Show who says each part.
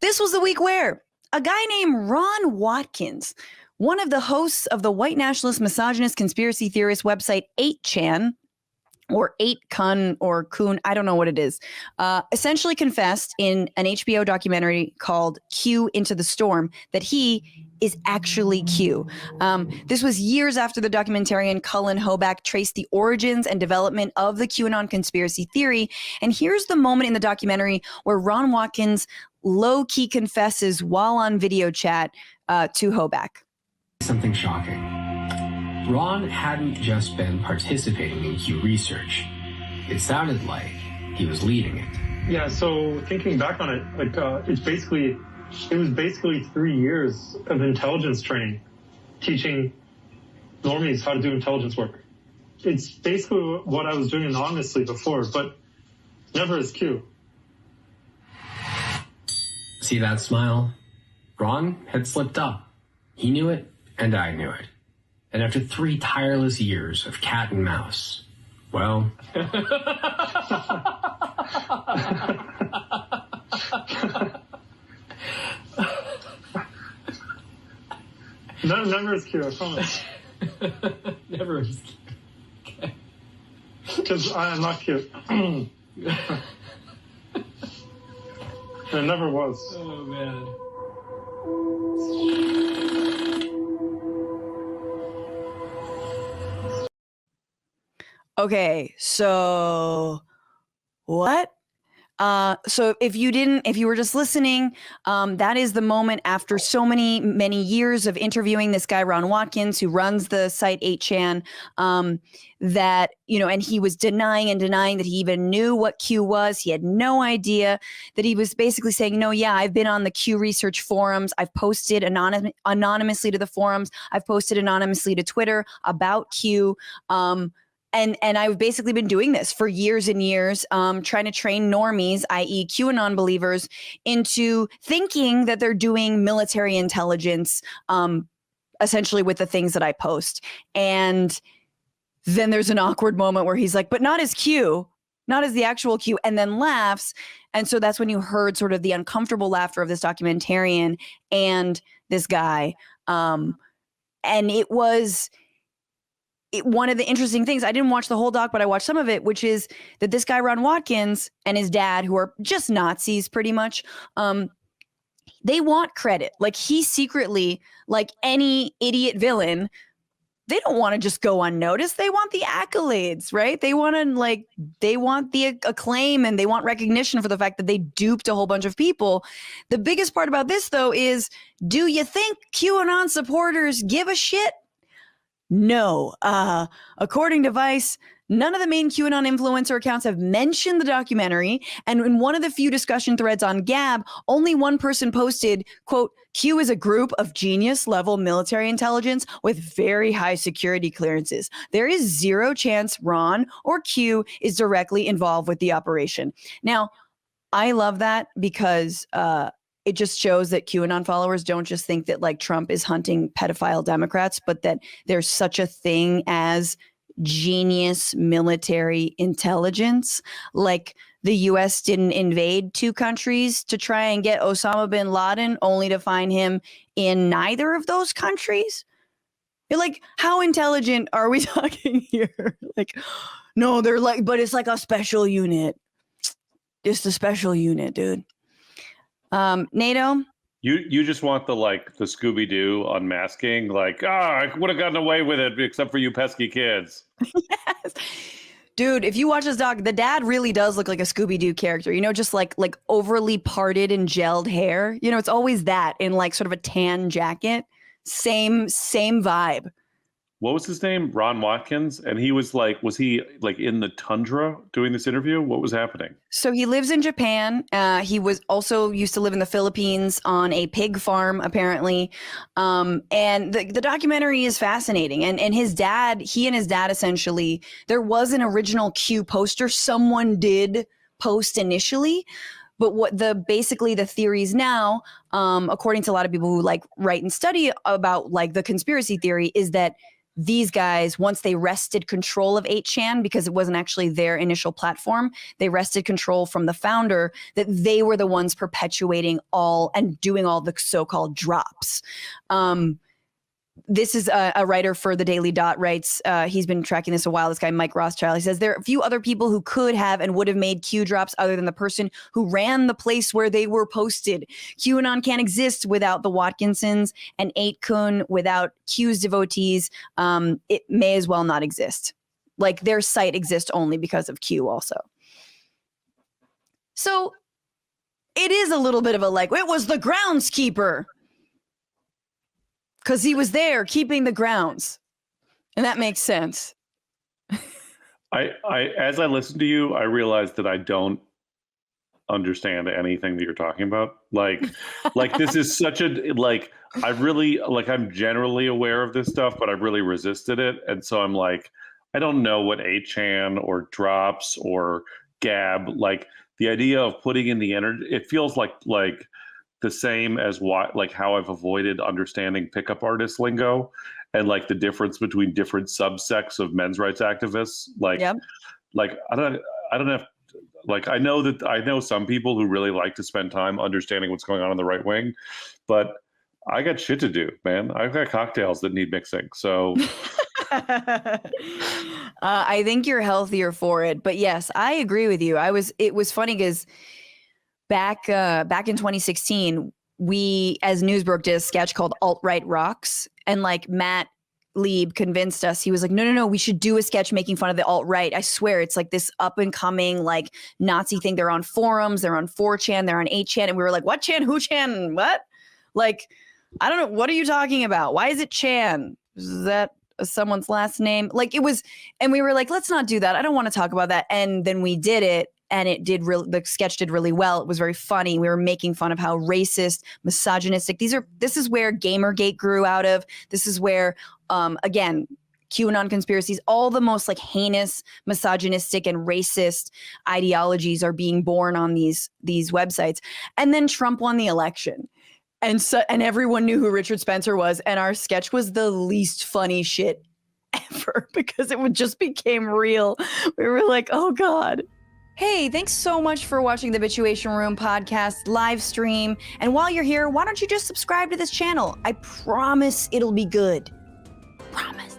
Speaker 1: This was the week where a guy named Ron Watkins, one of the hosts of the white nationalist misogynist conspiracy theorist website 8chan, or 8kun or Kun, I don't know what it is, essentially confessed in an HBO documentary called Q Into the Storm that he is actually Q. This was years after the documentarian Cullen Hoback traced the origins and development of the QAnon conspiracy theory. And here's the moment in the documentary where Ron Watkins low-key confesses while on video chat to Hoback.
Speaker 2: Something shocking. Ron hadn't just been participating in Q research. It sounded like he was leading it.
Speaker 3: Yeah, so thinking back on it, it was basically 3 years of intelligence training, teaching normies how to do intelligence work. It's basically what I was doing anonymously before, but never as Q.
Speaker 2: See that smile? Ron had slipped up. He knew it, and I knew it. And after 3 tireless years of cat and mouse, well...
Speaker 3: Never as Q, I promise.
Speaker 2: Never as Q. Okay.
Speaker 3: Because I'm not cute. It never was.
Speaker 2: Oh, man.
Speaker 1: Okay, so what? So if you were just listening, that is the moment after so many years of interviewing this guy, Ron Watkins, who runs the site 8chan, that, and he was denying that he even knew what Q was. He had no idea. That he was basically saying, no, yeah, I've been on the Q research forums. I've posted anonymously to the forums. I've posted anonymously to Twitter about Q. And I've basically been doing this for years and years, trying to train normies, i.e. QAnon believers, into thinking that they're doing military intelligence, essentially with the things that I post. And then there's an awkward moment where he's like, but not as Q, not as the actual Q, and then laughs. And so that's when you heard sort of the uncomfortable laughter of this documentarian and this guy. And it was... one of the interesting things, I didn't watch the whole doc, but I watched some of it, which is that this guy, Ron Watkins, and his dad, who are just Nazis pretty much, they want credit. Like, he secretly, like any idiot villain, they don't want to just go unnoticed. They want the accolades, right? They want the acclaim, and they want recognition for the fact that they duped a whole bunch of people. The biggest part about this, though, is, do you think QAnon supporters give a shit? No. According to Vice, none of the main QAnon influencer accounts have mentioned the documentary. And in one of the few discussion threads on Gab, only one person posted, quote, Q is a group of genius-level military intelligence with very high security clearances. There is zero chance Ron or Q is directly involved with the operation. Now, I love that because it just shows that QAnon followers don't just think that like Trump is hunting pedophile Democrats, but that there's such a thing as genius military intelligence. Like, the US didn't invade 2 countries to try and get Osama bin Laden, only to find him in neither of those countries. You're like, how intelligent are we talking here? Like, no, they're like, but it's like a special unit. It's a special unit, dude. Nato?
Speaker 4: You just want the Scooby-Doo unmasking, I would have gotten away with it except for you pesky kids.
Speaker 1: Yes. Dude, if you watch this doc, the dad really does look like a Scooby-Doo character, just like overly parted and gelled hair. It's always that in like sort of a tan jacket. Same vibe.
Speaker 4: What was his name? Ron Watkins? And he was was he in the tundra doing this interview? What was happening?
Speaker 1: So he lives in Japan. He was also used to live in the Philippines on a pig farm, apparently. And the documentary is fascinating. And he and his dad, essentially, there was an original Q poster. Someone did post initially. But basically the theories now, according to a lot of people who write and study about the conspiracy theory, is that these guys, once they wrested control of 8chan, because it wasn't actually their initial platform, they wrested control from the founder, that they were the ones perpetuating all and doing all the so-called drops. This is a writer for the Daily Dot writes, he's been tracking this a while, this guy Mike Rothschild. He says, there are a few other people who could have and would have made Q drops other than the person who ran the place where they were posted. QAnon can't exist without the Watkinsons, and 8kun without Q's devotees. It may as well not exist. Like, their site exists only because of Q also. So it is a little bit of a like, it was the groundskeeper. Because he was there keeping the grounds. And that makes sense.
Speaker 4: I as I listen to you, I realize that I don't understand anything that you're talking about. Like this is such a, like, I really, like, I'm generally aware of this stuff, but I've really resisted it. And so I'm like, I don't know what 8chan or drops or Gab, like the idea of putting in the energy, it feels like the same as what, like how I've avoided understanding pickup artist lingo and like the difference between different subsects of men's rights activists. Like,
Speaker 1: yep.
Speaker 4: Like I don't have, like, I know some people who really like to spend time understanding what's going on the right wing, but I got shit to do, man. I've got cocktails that need mixing. So
Speaker 1: I think you're healthier for it, but yes, I agree with you. It was funny because back in 2016, we as Newsbrook did a sketch called Alt-Right Rocks, and like Matt Lieb convinced us. He was like, no, we should do a sketch making fun of the alt-right. I swear, it's like this up and coming like Nazi thing. They're on forums, they're on 4chan, they're on 8chan, and we were like, what chan, who chan, what? Like, I don't know, what are you talking about? Why is it Chan? Is that someone's last name? Like, it was, and we were like, let's not do that. I don't want to talk about that. And then we did it. And the sketch did really well. It was very funny. We were making fun of how racist, misogynistic. This is where Gamergate grew out of. This is where, again, QAnon conspiracies, all the most like heinous, misogynistic and racist ideologies are being born on these websites. And then Trump won the election. And everyone knew who Richard Spencer was. And our sketch was the least funny shit ever because it just became real. We were like, oh God. Hey, thanks so much for watching the Bitchuation Room podcast live stream. And while you're here, why don't you just subscribe to this channel? I promise it'll be good.